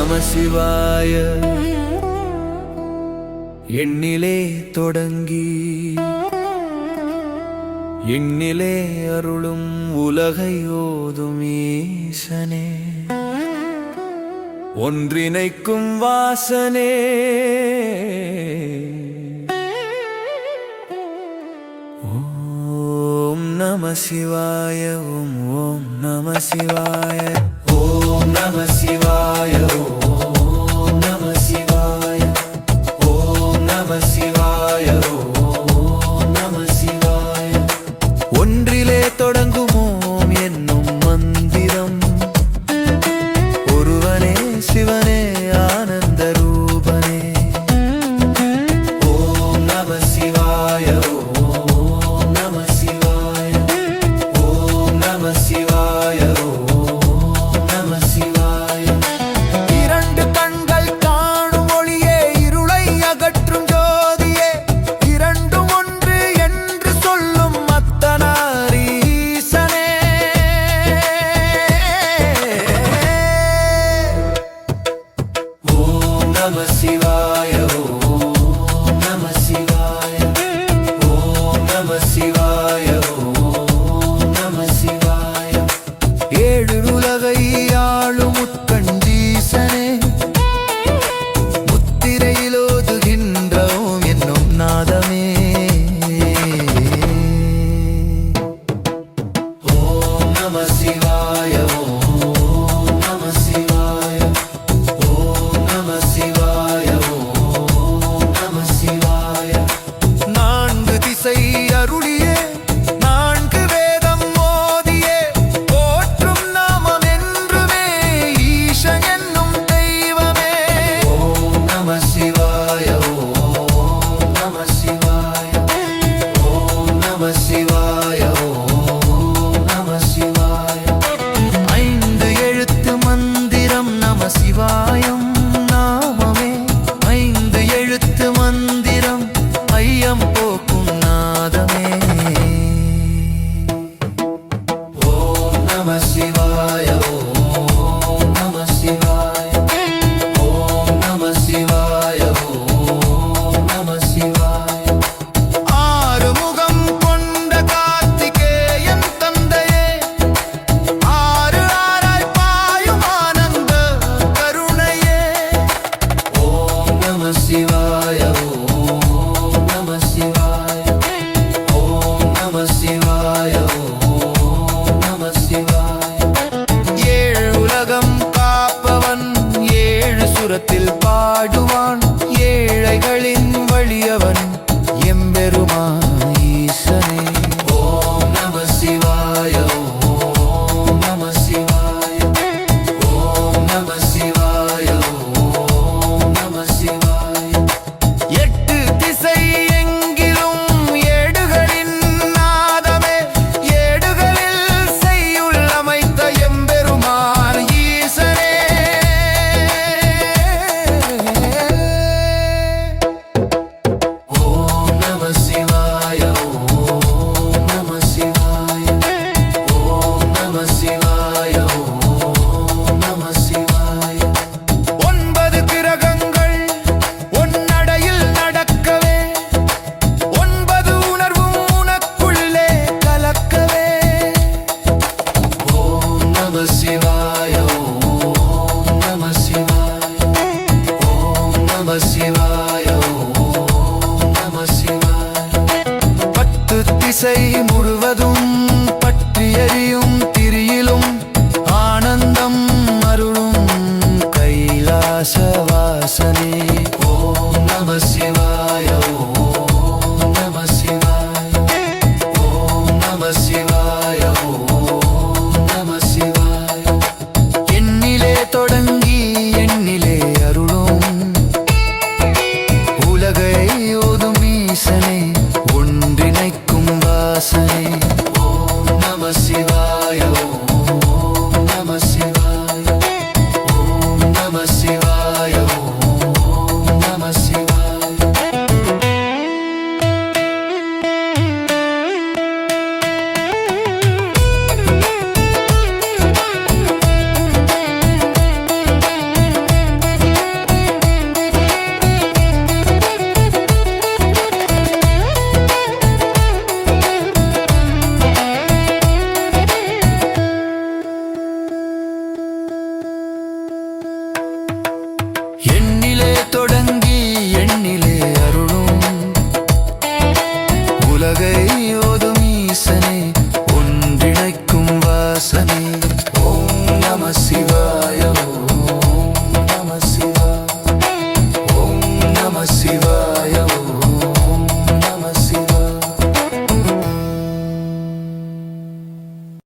நம சிவாய. எண்ணிலே தொடங்கி எண்ணிலே அருளும் உலகை ஓதும் ஈசனே, ஒன்றிணைக்கும் வாசனே, ஓம் நம சிவாய. ஓம் ஓம் நம சிவாய. ஓம் நம சிவாய. ஓம் நம சிவாய. ஓம் நம சிவாய. ஓம் நம சிவாய. ஒன்றிலே தொடங்கும் ஓம் என்னும் மந்திரம், ஒருவனே சிவனே ஆனந்த ரூபனே. ஓம் நம சிவாய. ஓம் நம சிவாய. ஓம் நம சிவாய. ஓம் நம சிவாய. இரண்டு கண்கள் காணும் ஒளியே, இருளை அகற்றும் ஜோதியே, இரண்டும் ஒன்று என்று சொல்லும் அத்தனார் ஈசனே. ஓம் நம சிவாய. ஓம் நம சிவாய. ஓம் நம சிவாய. ஓம் நம சிவாய. ஏழு உலகை ஆளும் உட்கண்டீசனே,